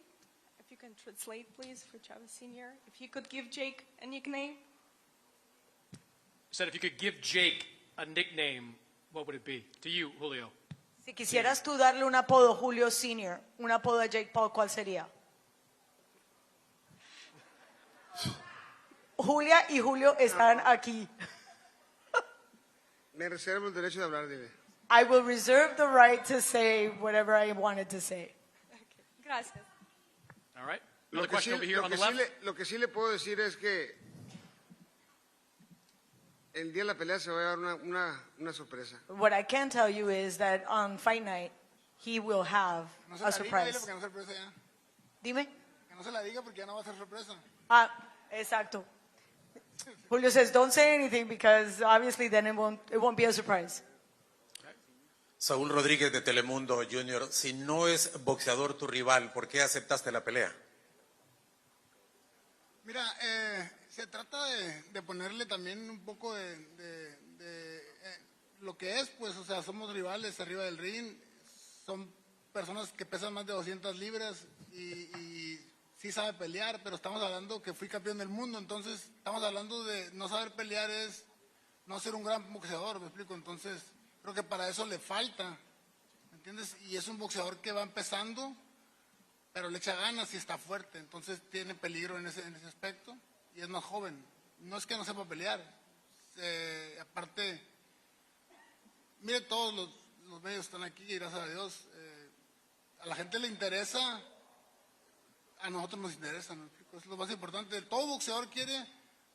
if you can translate, please, for Chavez Sr., if you could give Jake a nickname. You said if you could give Jake a nickname, what would it be? To you, Julio. Si quisieras tú darle un apodo, Julio Sr., un apodo a Jake Paul, ¿cuál sería? Julia y Julio están aquí. Me reservo el derecho de hablar, dile. I will reserve the right to say whatever I wanted to say. Okay. Gracias. All right. Another question over here on the left. Lo que sí le puedo decir es que el día de la pelea se va a dar una sorpresa. What I can tell you is that on fight night, he will have a surprise. Porque no es sorpresa ya. Dime. Que no se la diga porque ya no va a ser sorpresa. Ah, exacto. Julio says, don't say anything because obviously then it won't be a surprise. Saúl Rodríguez de Telemundo Junior, si no es boxeador tu rival, ¿por qué aceptaste la pelea? Mira, se trata de ponerle también un poco de lo que es, pues, o sea, somos rivales arriba del ring, son personas que pesan más de 200 libras y sí sabe pelear, pero estamos hablando que fui campeón del mundo, entonces estamos hablando de no saber pelear es no ser un gran boxeador, ¿me explico? Entonces creo que para eso le falta, ¿me entiendes? Y es un boxeador que va empezando, pero le echa ganas y está fuerte, entonces tiene peligro en ese aspecto y es más joven. No es que no sepa pelear, aparte, mire, todos los medios están aquí, gracias a Dios, a la gente le interesa, a nosotros nos interesa, ¿no? Es lo más importante. Todo boxeador quiere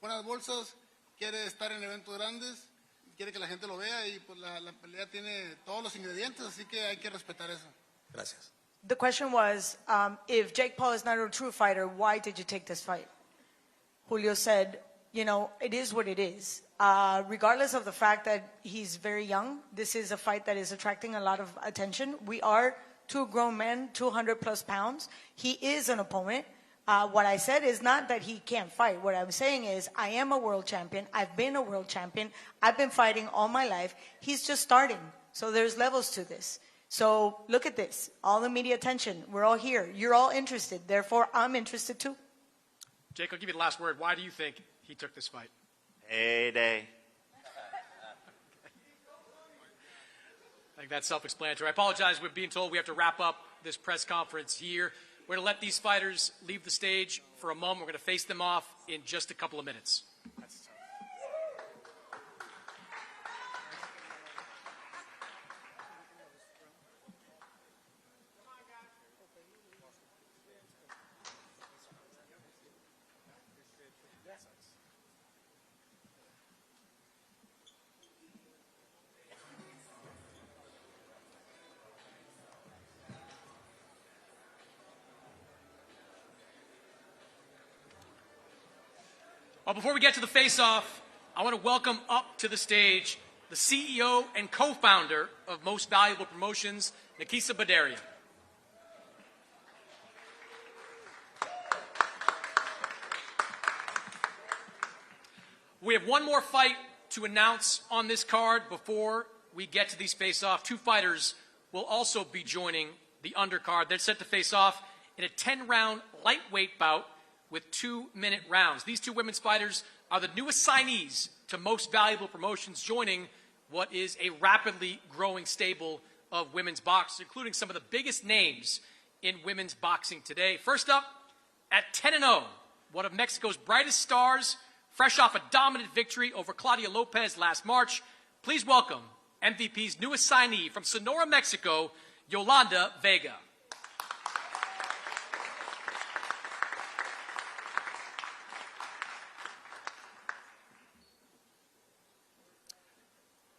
buenas bolsas, quiere estar en eventos grandes, quiere que la gente lo vea y pues la pelea tiene todos los ingredientes, así que hay que respetar eso. Gracias. The question was, if Jake Paul is not a true fighter, why did you take this fight? Julio said, you know, it is what it is. Regardless of the fact that he's very young, this is a fight that is attracting a lot of attention. We are two grown men, 200 plus pounds. He is an opponent. What I said is not that he can't fight. What I'm saying is I am a world champion. I've been a world champion. I've been fighting all my life. He's just starting. So there's levels to this. So look at this, all the media attention. We're all here. You're all interested. Therefore, I'm interested too. Jake, I'll give you the last word. Why do you think he took this fight? Heyday. I think that's self-explanatory. I apologize. We're being told we have to wrap up this press conference here. We're going to let these fighters leave the stage for a moment. We're going to face them off in just a couple of minutes. Well, before we get to the face-off, I want to welcome up to the stage the CEO and co-founder of Most Valuable Promotions, Nikisa Badarian. We have one more fight to announce on this card before we get to these face-off. Two fighters will also be joining the undercard. They're set to face off in a 10-round lightweight bout with 2-minute rounds. These two women's fighters are the new assignees to Most Valuable Promotions, joining what is a rapidly growing stable of women's boxers, including some of the biggest names in women's boxing today. First up, at 10-0, one of Mexico's brightest stars, fresh off a dominant victory over Claudia Lopez last March, please welcome MVP's new assignee from Sonora, Mexico, Yolanda Vega.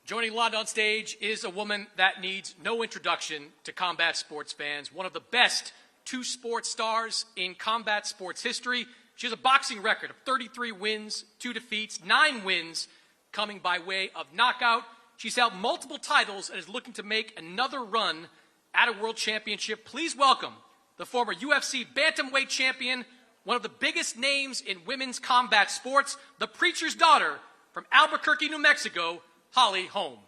Joining Yolanda on stage is a woman that needs no introduction to combat sports fans, one of the best two-sport stars in combat sports history. She has a boxing record of 33 wins, 2 defeats, 9 wins coming by way of knockout. She's held multiple titles and is looking to make another run at a world championship. Please welcome the former UFC bantamweight champion, one of the biggest names in women's combat sports, the preacher's daughter from Albuquerque, New Mexico, Holly Holm.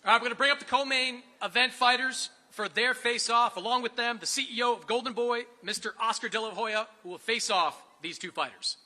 All right, we're going to bring up the co-main event fighters for their face-off. Along with them, the CEO of Golden Boy, Mr. Oscar De La Hoya, who will face off these two fighters.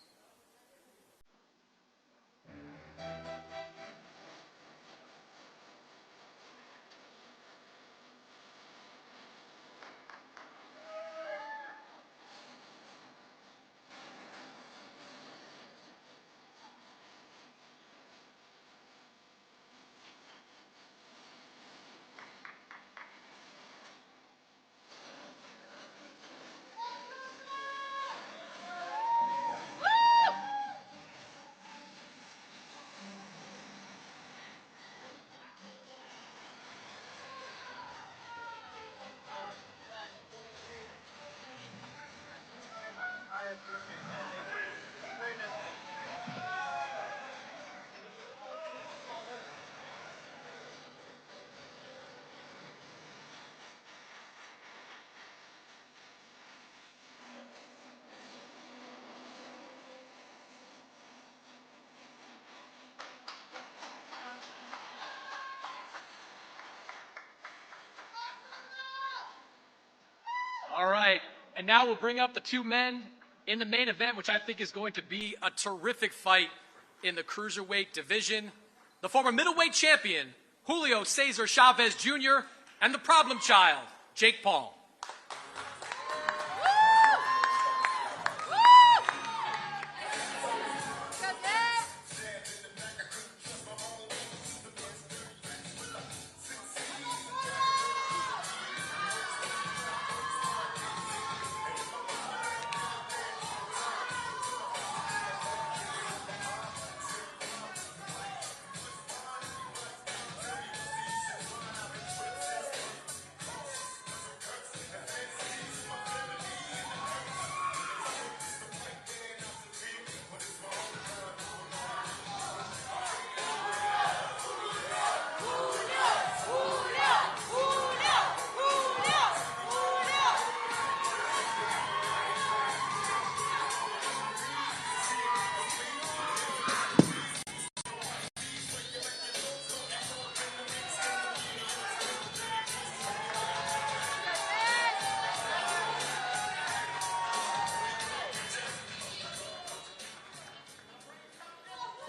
All right, and now we'll bring up the two men in the main event, which I think is going to be a terrific fight in the cruiserweight division. The former middleweight champion, Julio César Chávez Jr., and the problem child, Jake Paul.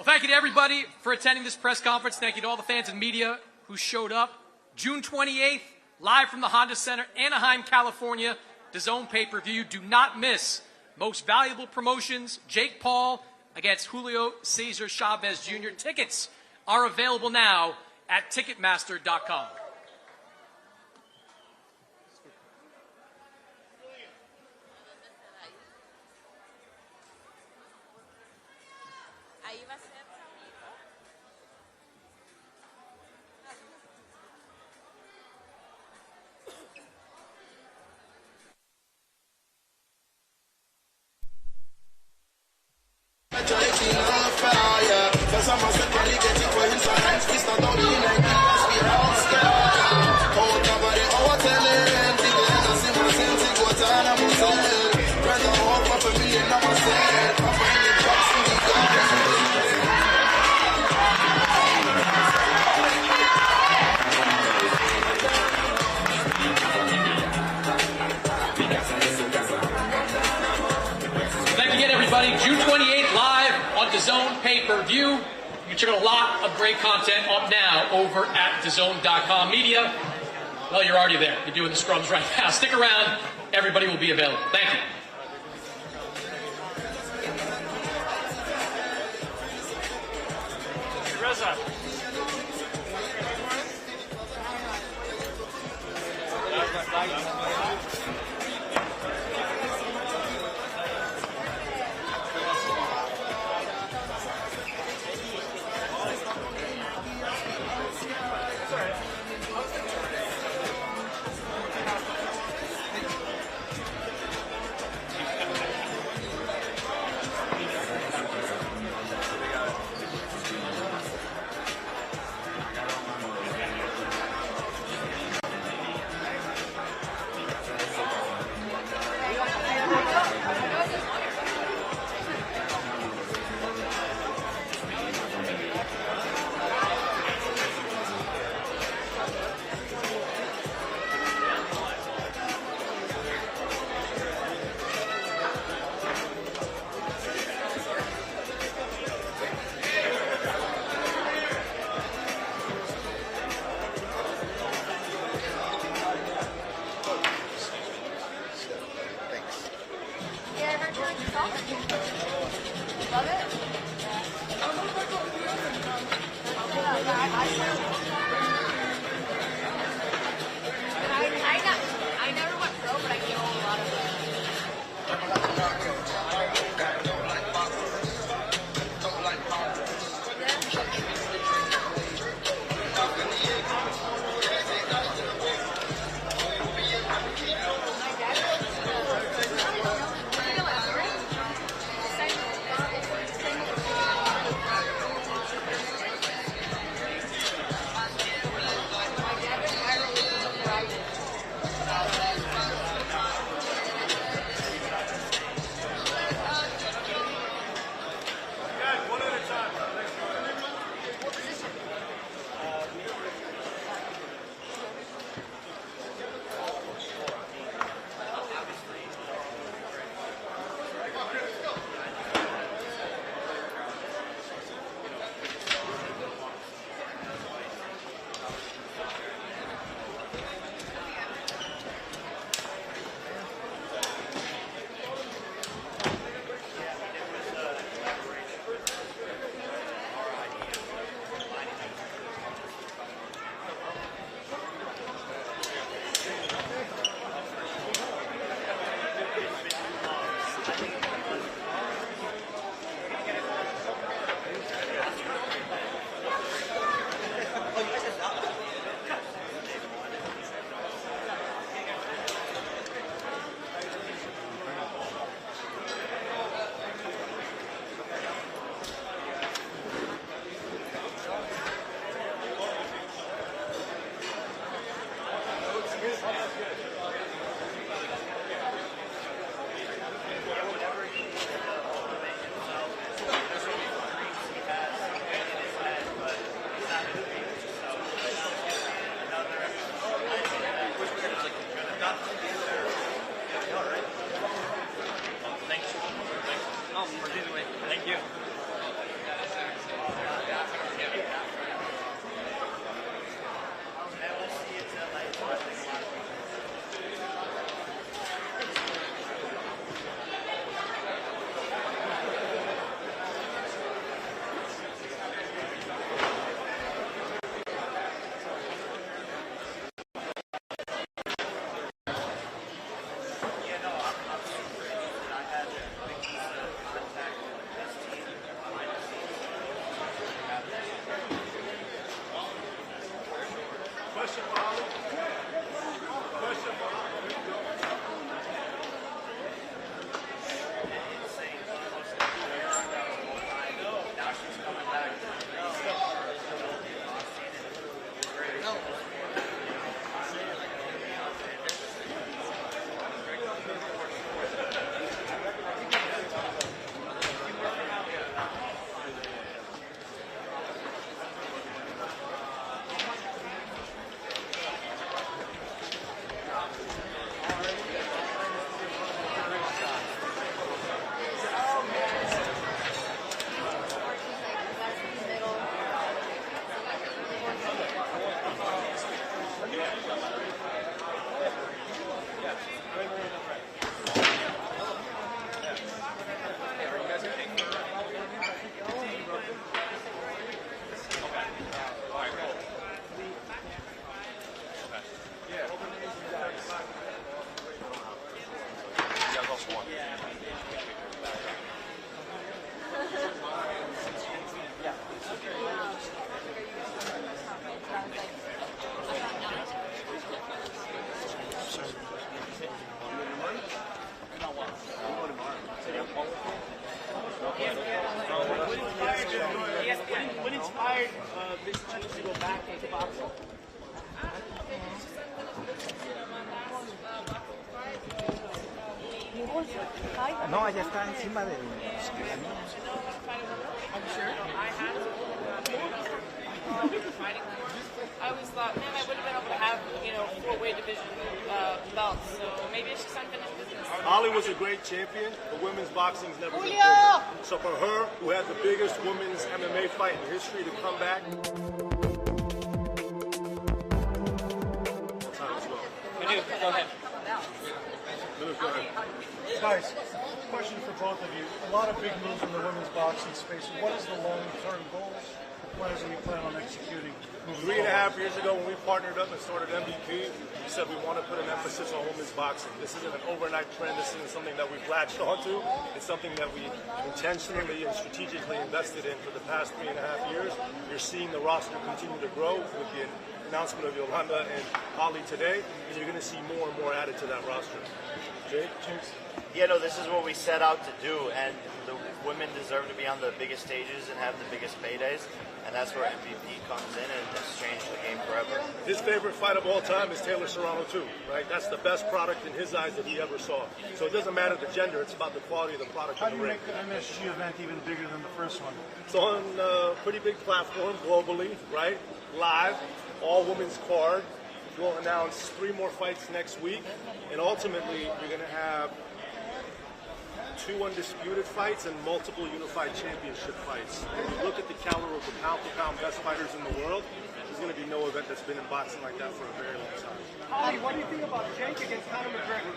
Well, thank you to everybody for attending this press conference. Thank you to all the fans and media who showed up. June 28th, live from the Honda Center, Anaheim, California, DAZN pay-per-view. Do not miss Most Valuable Promotions, Jake Paul against Julio César Chávez Jr. Tickets are available now at Ticketmaster.com. June 28th, live on DAZN pay-per-view. You can check out a lot of great content up now over at DAZN.com. Media, well, you're already there. You're doing the scrums right now. Stick around. Everybody will be available. Thank you. Reza. Thank you. What inspired this choice to go back into boxing? No, allá está encima del... I always thought, man, I would have been able to have, four-weight division belts. So maybe it's just unfinished business. Holly was a great champion, but women's boxing's never been Julio! bigger. So for her, who had the biggest women's MMA fight in history, to come back. Go ahead. Go ahead. Guys, question for both of you. A lot of big moves in the women's boxing space. What is the long-term goal? What is it we plan on executing? 3.5 years ago, when we partnered up and started MVP, we said we want to put an emphasis on women's boxing. This isn't an overnight trend. This isn't something that we've latched onto. It's something that we intentionally and strategically invested in for the past 3.5 years. You're seeing the roster continue to grow with the announcement of Yolanda and Holly today, and you're going to see more and more added to that roster. Jake? Yeah, no, this is what we set out to do, and the women deserve to be on the biggest stages and have the biggest paydays, and that's where MVP comes in, and it's changed the game forever. His favorite fight of all time is Taylor Serrano too, right? That's the best product in his eyes that he ever saw. So it doesn't matter the gender, it's about the quality of the product How in do the you ring. make the MSG event even bigger than the first one? It's on a pretty big platform globally, right? Live, all women's card. We'll announce 3 more fights next week, and ultimately you're going to have 2 undisputed fights and multiple unified championship fights. When you look at the caliber of the pound-for-pound best fighters in the world, there's going to be no event that's been in boxing like that for a very long time. Holly, what do you think about Jake against Conor McGregor?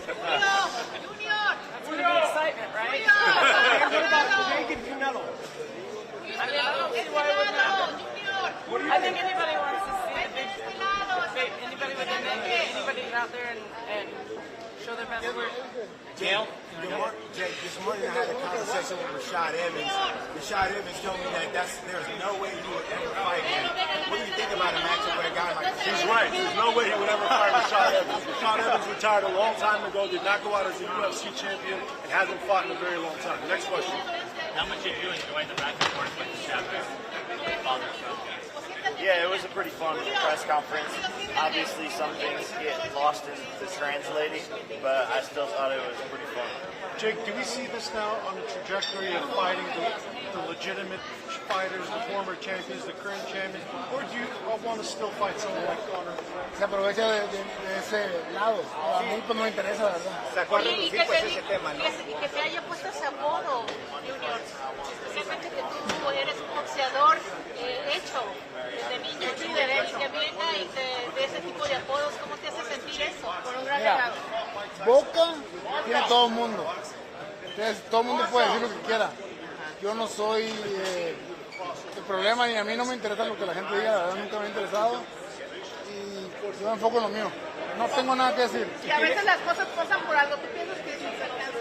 Junior! That's going to be excitement, right? What about Jake and Canelo? I mean, I don't see why it wouldn't happen. I think anybody wants to see a big debate. Anybody with anybody get out there and show their best work. Jake, this morning I had a conversation with Rashad Evans. Rashad Evans told me that there's no way he would ever fight him. What do you think about a matchup with a guy like that? He's right. There's no way he would ever fight Rashad Evans. Rashad Evans retired a long time ago, did not go out as a UFC champion, and hasn't fought in a very long time. Next question. How much did you enjoy the back and forth with the Chavez father? Yeah, it was a pretty fun press conference. Obviously, some things get lost in the translating, but I still thought it was pretty fun. Jake, do we see this now on the trajectory of fighting the legitimate fighters, the former champions, the current champions, or do you want to still fight someone like Conor? Se aprovecha de ese lado. A mí pues no me interesa, la verdad. Oye, y que te haya puesto ese apodo, Junior. Especialmente que tú eres un boxeador hecho desde niño, y que venga y te dé ese tipo de apodos. ¿Cómo te hace sentir eso? Por un gran legado. Boca tiene todo el mundo. Entonces, todo el mundo puede decir lo que quiera. Yo no soy el problema y a mí no me interesa lo que la gente diga, la verdad nunca me ha interesado. Y yo me enfoco en lo mío. No tengo nada que decir. Y a veces las cosas pasan por algo. ¿Tú piensas que es un sarcasmo?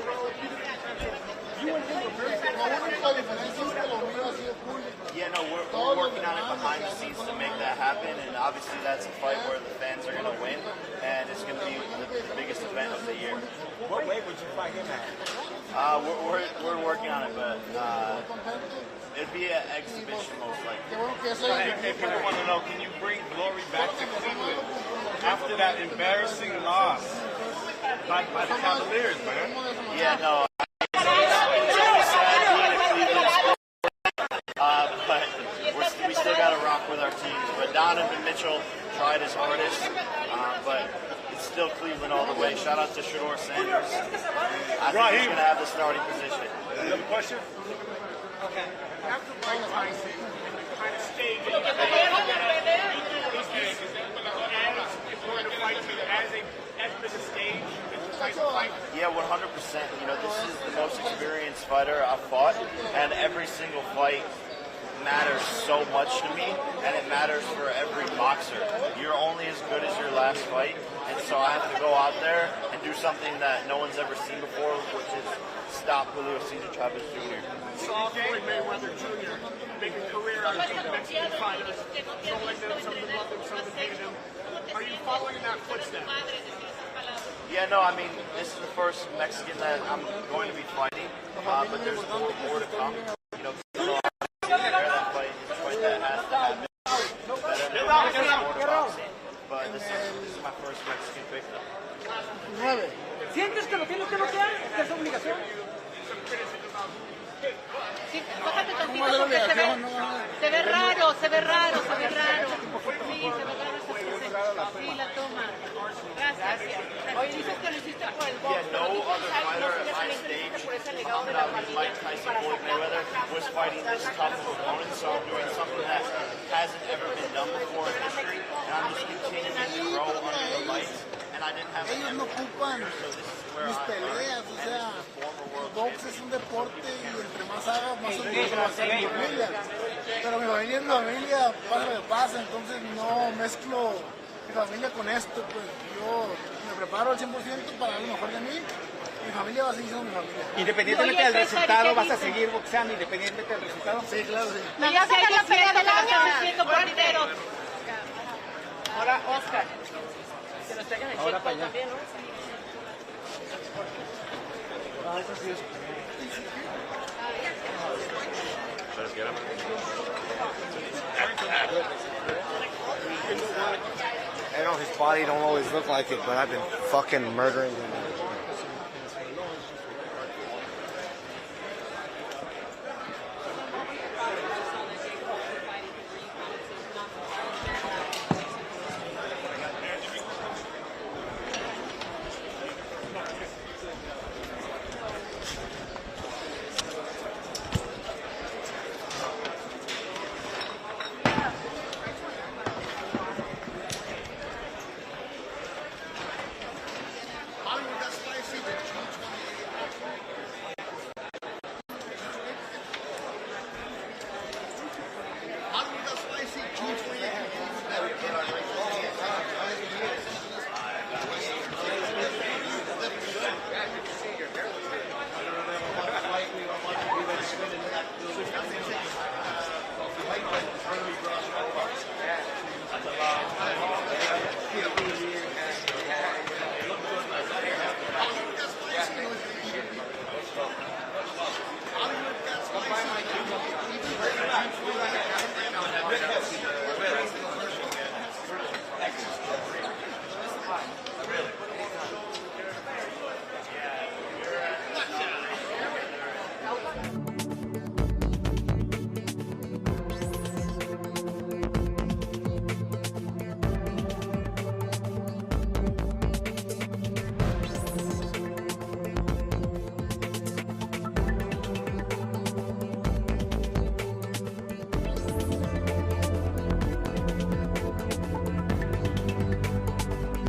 Yeah, no, we're working on it behind the scenes to make that happen, and obviously that's a fight where the fans are going to win, and it's going to be the biggest event of the year. What weight would you fight him at? We're working on it, but it'd be an exhibition most likely. Hey, people want to know, can you bring glory back to Cleveland after that embarrassing loss by the Cavaliers, man? Yeah, no. It's really sad being a Cleveland sport, but we still got to rock with our teams. But Donovan Mitchell tried his hardest, but it's still Cleveland all the way. Shout out to Shador Sanders. I think he's going to have the starting position. You have a question? Okay. After Mike Tyson kind of staged it, is going to fight as big a stage as the Tyson fight? Yeah, 100%. You know, this is the most experienced fighter I've fought, and every single fight matters so much to me, and it matters for every boxer. You're only as good as your last fight, and so I have to go out there and do something that no one's ever seen before, which is stop Julio César Chávez Jr. Saw Floyd Mayweather Jr. make a career out of Mexican fighters, trolling them, some of them loved him, some of them hated him. Are you following in that footstep? Yeah, no, I mean, this is the first Mexican that I'm going to be fighting, but there's more to come. You know, that fight is a fight that has to happen. But this is my first Mexican victim. 9. ¿Sientes que lo tienes que bloquear? ¿Que es obligación? Sí, bájate tantito porque se ve raro, se ve raro. Sí, se ve raro sí, la toma. Gracias. Oye, dices que lo hiciste por el box. Yeah, no other fighter at my stage, Mike Tyson, Floyd Mayweather, was fighting this tough of opponent, so I'm doing something that hasn't ever been done before in history, and I'm just continuing to grow under the lights, and I didn't have Ellos no ocupan mis peleas, o sea, el box es un deporte y entre más hagas, más orgulloso va a ser mi familia. Pero mi familia es mi familia, pasa lo que pasa, entonces no mezclo mi familia con esto, pues yo me preparo al 100% para dar lo mejor de mí. Mi familia va a seguir siendo mi familia. Independientemente del resultado, ¿vas a seguir boxeando independientemente del resultado? Sí, claro, sí. No, ya se la pelea del año. Ahora, Oscar. Se los traigan el check también, ¿no? Eso sí es. I know his body don't always look like it, but I've been fucking murdering him.